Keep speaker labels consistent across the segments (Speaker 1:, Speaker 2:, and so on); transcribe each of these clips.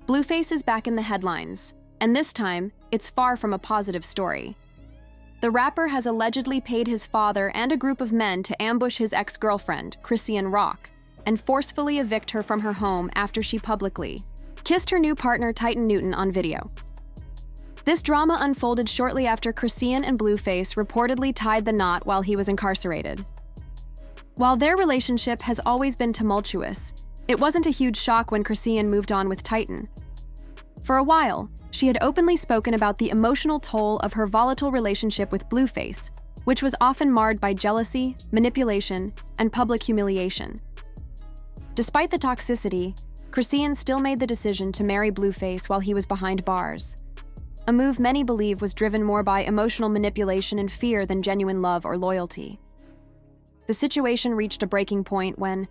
Speaker 1: Blueface is back in the headlines, and this time, it's far from a positive story. The rapper has allegedly paid his father and a group of men to ambush his ex-girlfriend, Chrisean Rock, and forcefully evict her from her home after she publicly kissed her new partner Titan Newton on video. This drama unfolded shortly after Chrisean and Blueface reportedly tied the knot while he was incarcerated. While their relationship has always been tumultuous, it wasn't a huge shock when Chrisean moved on with Titan. For a while, she had openly spoken about the emotional toll of her volatile relationship with Blueface, which was often marred by jealousy, manipulation, and public humiliation. Despite the toxicity, Chrisean still made the decision to marry Blueface while he was behind bars, a move many believe was driven more by emotional manipulation and fear than genuine love or loyalty. The situation reached a breaking point when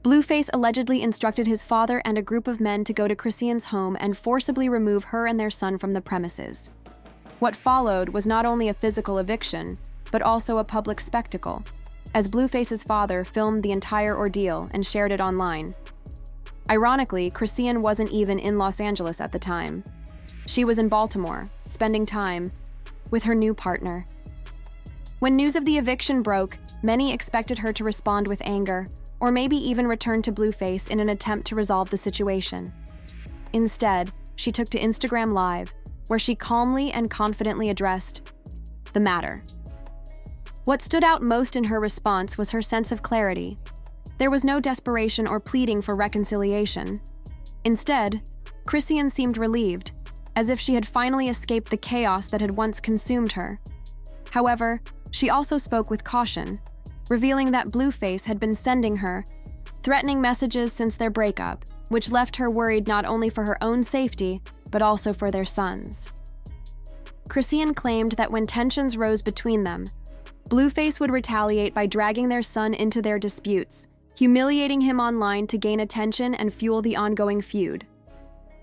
Speaker 1: Blueface allegedly instructed his father and a group of men to go to Chrisean's home and forcibly remove her and their son from the premises. What followed was not only a physical eviction, but also a public spectacle, as Blueface's father filmed the entire ordeal and shared it online. Ironically, Chrisean wasn't even in Los Angeles at the time. She was in Baltimore, spending time with her new partner. When news of the eviction broke, many expected her to respond with anger, or maybe even return to Blueface in an attempt to resolve the situation. Instead, she took to Instagram Live, where she calmly and confidently addressed the matter. What stood out most in her response was her sense of clarity. There was no desperation or pleading for reconciliation. Instead, Chrisean seemed relieved, as if she had finally escaped the chaos that had once consumed her. However, she also spoke with caution, revealing that Blueface had been sending her threatening messages since their breakup, which left her worried not only for her own safety, but also for their sons. Chrisean claimed that when tensions rose between them, Blueface would retaliate by dragging their son into their disputes, humiliating him online to gain attention and fuel the ongoing feud.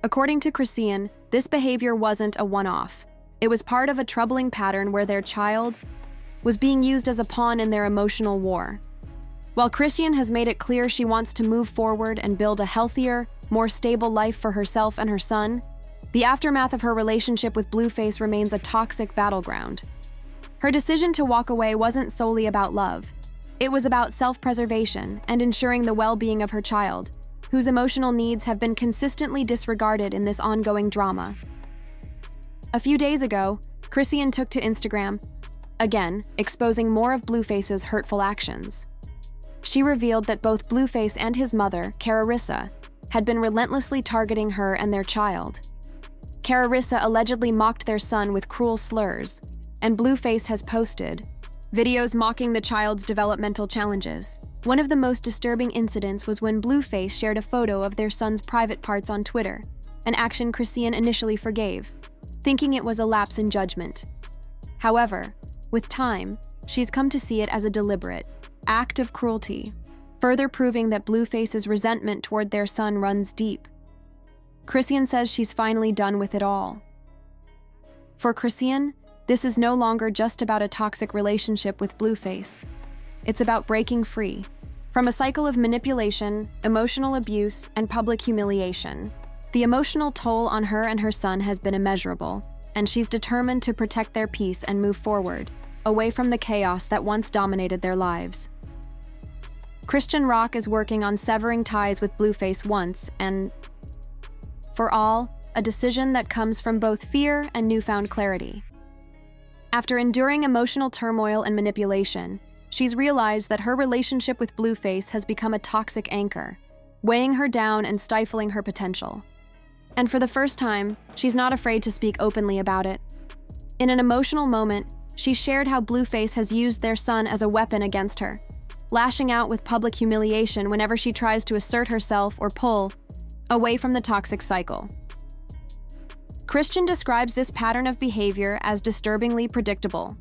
Speaker 1: According to Chrisean, this behavior wasn't a one-off. It was part of a troubling pattern where their child was being used as a pawn in their emotional war. While Chrisean has made it clear she wants to move forward and build a healthier, more stable life for herself and her son, the aftermath of her relationship with Blueface remains a toxic battleground. Her decision to walk away wasn't solely about love. It was about self-preservation and ensuring the well-being of her child, whose emotional needs have been consistently disregarded in this ongoing drama. A few days ago, Chrisean took to Instagram, again, exposing more of Blueface's hurtful actions. She revealed that both Blueface and his mother, Chrisean, had been relentlessly targeting her and their child. Chrisean allegedly mocked their son with cruel slurs, and Blueface has posted videos mocking the child's developmental challenges. One of the most disturbing incidents was when Blueface shared a photo of their son's private parts on Twitter, an action Chrisean initially forgave, thinking it was a lapse in judgment. However, with time, she's come to see it as a deliberate act of cruelty, further proving that Blueface's resentment toward their son runs deep. Chrisean says she's finally done with it all. For Chrisean, this is no longer just about a toxic relationship with Blueface. It's about breaking free from a cycle of manipulation, emotional abuse, and public humiliation. The emotional toll on her and her son has been immeasurable, and she's determined to protect their peace and move forward, away from the chaos that once dominated their lives. Chrisean Rock is working on severing ties with Blueface once and for all, a decision that comes from both fear and newfound clarity. After enduring emotional turmoil and manipulation, she's realized that her relationship with Blueface has become a toxic anchor, weighing her down and stifling her potential. And for the first time, she's not afraid to speak openly about it. In an emotional moment, she shared how Blueface has used their son as a weapon against her, lashing out with public humiliation whenever she tries to assert herself or pull away from the toxic cycle. Chrisean describes this pattern of behavior as disturbingly predictable.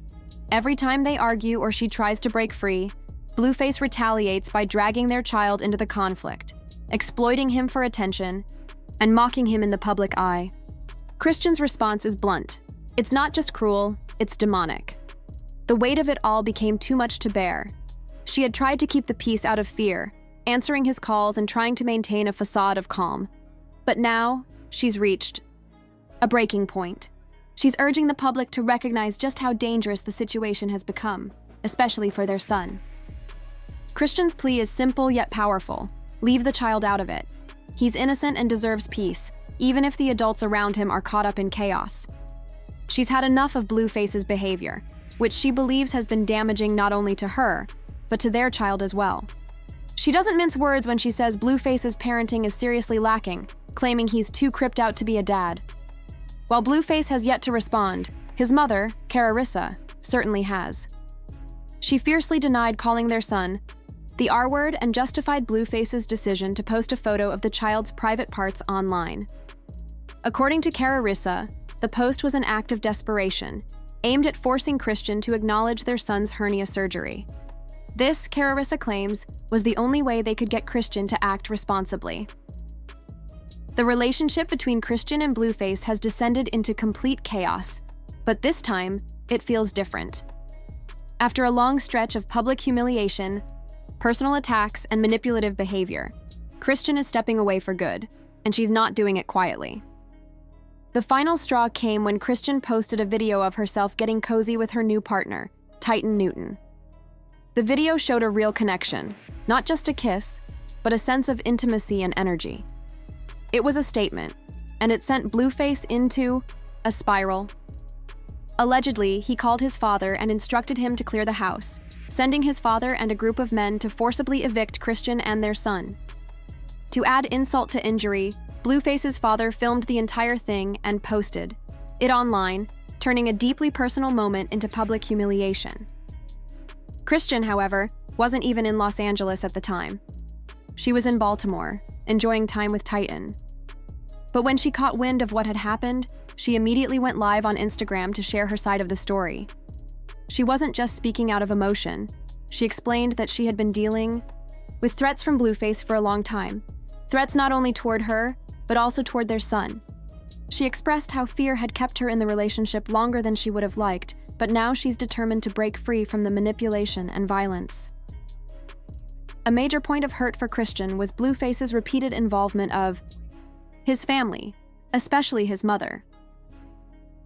Speaker 1: Every time they argue or she tries to break free, Blueface retaliates by dragging their child into the conflict, exploiting him for attention, and mocking him in the public eye. Chrisean's response is blunt. It's not just cruel, it's demonic. The weight of it all became too much to bear. She had tried to keep the peace out of fear, answering his calls and trying to maintain a facade of calm. But now, she's reached a breaking point. She's urging the public to recognize just how dangerous the situation has become, especially for their son. Christian's plea is simple yet powerful. Leave the child out of it. He's innocent and deserves peace, even if the adults around him are caught up in chaos. She's had enough of Blueface's behavior, which she believes has been damaging not only to her, but to their child as well. She doesn't mince words when she says Blueface's parenting is seriously lacking, claiming he's too cripped out to be a dad. While Blueface has yet to respond, his mother, Chrisean, certainly has. She fiercely denied calling their son the R-word and justified Blueface's decision to post a photo of the child's private parts online. According to Chrisean, the post was an act of desperation, aimed at forcing Christian to acknowledge their son's hernia surgery. This, Chrisean claims, was the only way they could get Christian to act responsibly. The relationship between Christian and Blueface has descended into complete chaos, but this time, it feels different. After a long stretch of public humiliation, personal attacks, and manipulative behavior, Christian is stepping away for good, and she's not doing it quietly. The final straw came when Christian posted a video of herself getting cozy with her new partner, Titan Newton. The video showed a real connection, not just a kiss, but a sense of intimacy and energy. It was a statement, and it sent Blueface into a spiral. Allegedly, he called his father and instructed him to clear the house, sending his father and a group of men to forcibly evict Christian and their son. To add insult to injury, Blueface's father filmed the entire thing and posted it online, turning a deeply personal moment into public humiliation. Christian, however, wasn't even in Los Angeles at the time. She was in Baltimore, enjoying time with Titan. But when she caught wind of what had happened, she immediately went live on Instagram to share her side of the story. She wasn't just speaking out of emotion. She explained that she had been dealing with threats from Blueface for a long time. Threats not only toward her, but also toward their son. She expressed how fear had kept her in the relationship longer than she would have liked, but now she's determined to break free from the manipulation and violence. A major point of hurt for Christian was Blueface's repeated involvement of his family, especially his mother.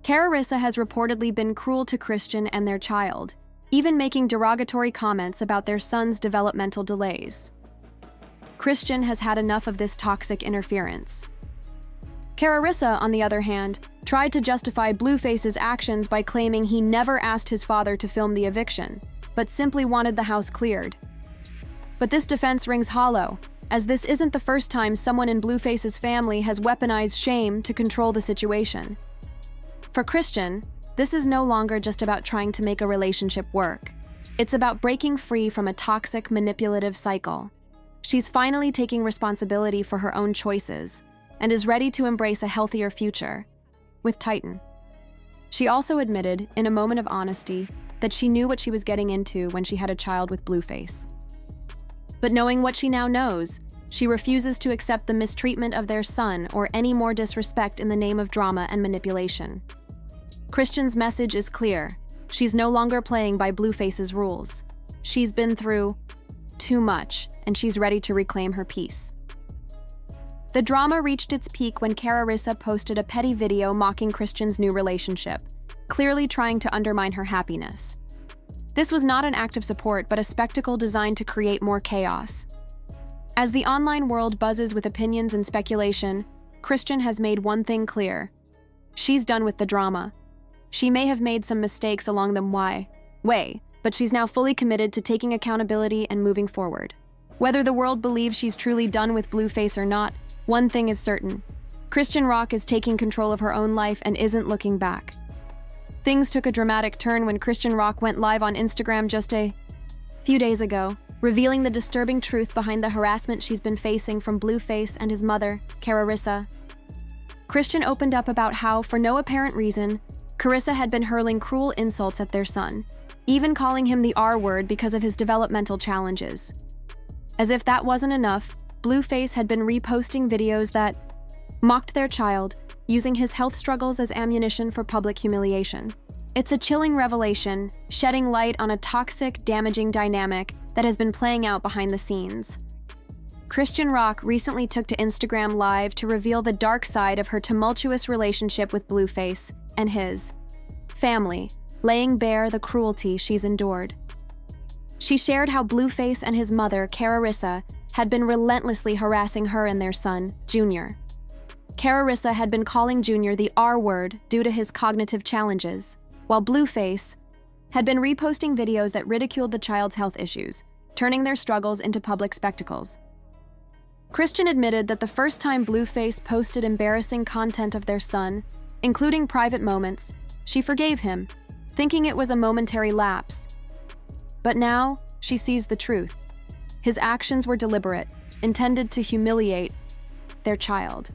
Speaker 1: Chrisean has reportedly been cruel to Christian and their child, even making derogatory comments about their son's developmental delays. Christian has had enough of this toxic interference. Chrisean, on the other hand, tried to justify Blueface's actions by claiming he never asked his father to film the eviction, but simply wanted the house cleared. But this defense rings hollow, as this isn't the first time someone in Blueface's family has weaponized shame to control the situation. For Christian, this is no longer just about trying to make a relationship work. It's about breaking free from a toxic, manipulative cycle. She's finally taking responsibility for her own choices and is ready to embrace a healthier future with Titan. She also admitted, in a moment of honesty, that she knew what she was getting into when she had a child with Blueface. But knowing what she now knows, she refuses to accept the mistreatment of their son or any more disrespect in the name of drama and manipulation. Christian's message is clear. She's no longer playing by Blueface's rules. She's been through too much, and she's ready to reclaim her peace. The drama reached its peak when Chrisean posted a petty video mocking Christian's new relationship, clearly trying to undermine her happiness. This was not an act of support, but a spectacle designed to create more chaos. As the online world buzzes with opinions and speculation, Christian has made one thing clear. She's done with the drama. She may have made some mistakes along the way, but she's now fully committed to taking accountability and moving forward. Whether the world believes she's truly done with Blueface or not, one thing is certain. Chrisean Rock is taking control of her own life and isn't looking back. Things took a dramatic turn when Chrisean Rock went live on Instagram just a few days ago, revealing the disturbing truth behind the harassment she's been facing from Blueface and his mother, Chrisean. Christian opened up about how, for no apparent reason, Chrisean had been hurling cruel insults at their son, even calling him the R-word because of his developmental challenges. As if that wasn't enough, Blueface had been reposting videos that mocked their child, using his health struggles as ammunition for public humiliation. It's a chilling revelation, shedding light on a toxic, damaging dynamic that has been playing out behind the scenes. Chrisean Rock recently took to Instagram Live to reveal the dark side of her tumultuous relationship with Blueface and his family, laying bare the cruelty she's endured. She shared how Blueface and his mother, Chrisean, had been relentlessly harassing her and their son, Junior. Chrisean had been calling Junior the R word due to his cognitive challenges, while Blueface had been reposting videos that ridiculed the child's health issues, turning their struggles into public spectacles. Chrisean admitted that the first time Blueface posted embarrassing content of their son, including private moments, she forgave him, thinking it was a momentary lapse. But now, she sees the truth. His actions were deliberate, intended to humiliate their child.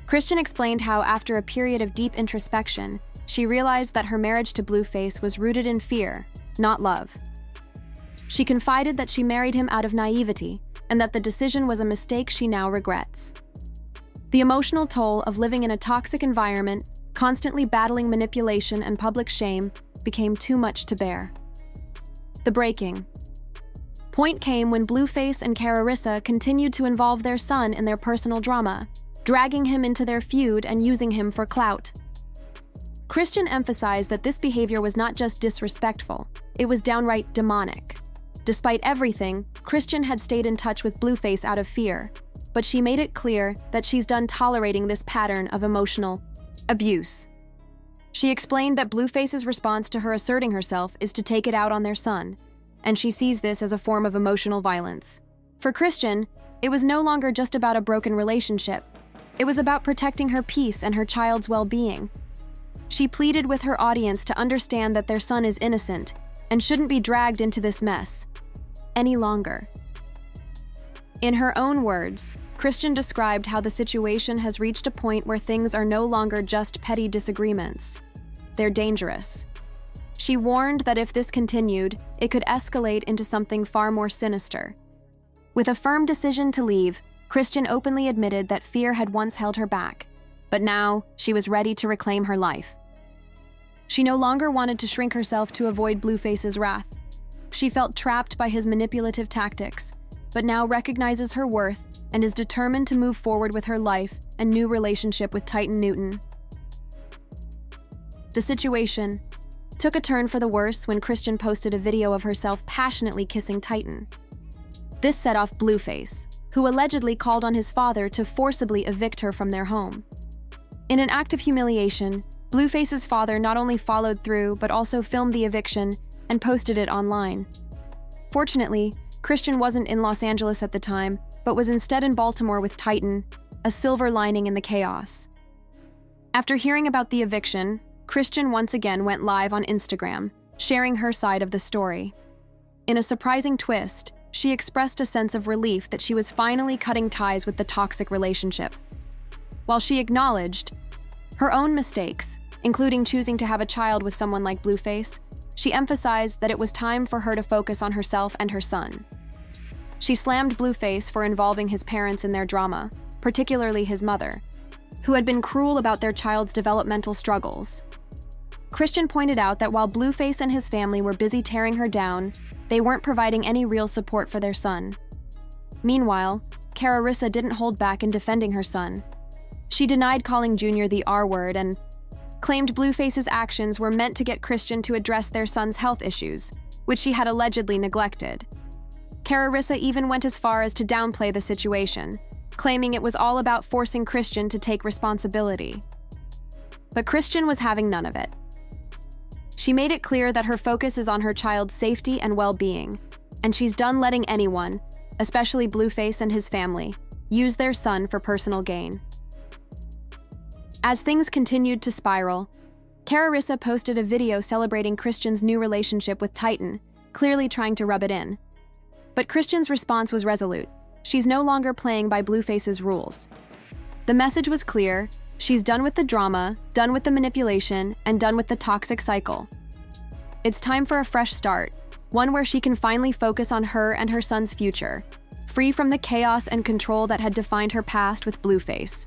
Speaker 1: Chrisean explained how, after a period of deep introspection, she realized that her marriage to Blueface was rooted in fear, not love. She confided that she married him out of naivety, and that the decision was a mistake she now regrets. The emotional toll of living in a toxic environment, constantly battling manipulation and public shame, became too much to bear. The breaking point came when Blueface and Chrisean continued to involve their son in their personal drama, dragging him into their feud and using him for clout. Chrisean emphasized that this behavior was not just disrespectful, it was downright demonic. Despite everything, Chrisean had stayed in touch with Blueface out of fear, but she made it clear that she's done tolerating this pattern of emotional abuse. She explained that Blueface's response to her asserting herself is to take it out on their son, and she sees this as a form of emotional violence. For Chrisean, it was no longer just about a broken relationship. It was about protecting her peace and her child's well-being. She pleaded with her audience to understand that their son is innocent and shouldn't be dragged into this mess any longer. In her own words, Chrisean described how the situation has reached a point where things are no longer just petty disagreements. They're dangerous. She warned that if this continued, it could escalate into something far more sinister. With a firm decision to leave, Chrisean openly admitted that fear had once held her back, but now she was ready to reclaim her life. She no longer wanted to shrink herself to avoid Blueface's wrath. She felt trapped by his manipulative tactics, but now recognizes her worth and is determined to move forward with her life and new relationship with Titan Newton. The situation took a turn for the worse when Chrisean posted a video of herself passionately kissing Titan. This set off Blueface, who allegedly called on his father to forcibly evict her from their home. In an act of humiliation, Blueface's father not only followed through but also filmed the eviction and posted it online. Fortunately, Chrisean wasn't in Los Angeles at the time, but was instead in Baltimore with Titan, a silver lining in the chaos. After hearing about the eviction, Chrisean once again went live on Instagram, sharing her side of the story. In a surprising twist, she expressed a sense of relief that she was finally cutting ties with the toxic relationship. While she acknowledged her own mistakes, including choosing to have a child with someone like Blueface, she emphasized that it was time for her to focus on herself and her son. She slammed Blueface for involving his parents in their drama, particularly his mother, who had been cruel about their child's developmental struggles. Chrisean pointed out that while Blueface and his family were busy tearing her down, they weren't providing any real support for their son. Meanwhile, Chrisean didn't hold back in defending her son. She denied calling Junior the R word and claimed Blueface's actions were meant to get Chrisean to address their son's health issues, which she had allegedly neglected. Chrisean even went as far as to downplay the situation, claiming it was all about forcing Chrisean to take responsibility. But Chrisean was having none of it. She made it clear that her focus is on her child's safety and well-being, and she's done letting anyone, especially Blueface and his family, use their son for personal gain. As things continued to spiral, Chrisean posted a video celebrating Chrisean's new relationship with Titan, clearly trying to rub it in. But Chrisean's response was resolute. She's no longer playing by Blueface's rules. The message was clear: she's done with the drama, done with the manipulation, and done with the toxic cycle. It's time for a fresh start, one where she can finally focus on her and her son's future, free from the chaos and control that had defined her past with Blueface.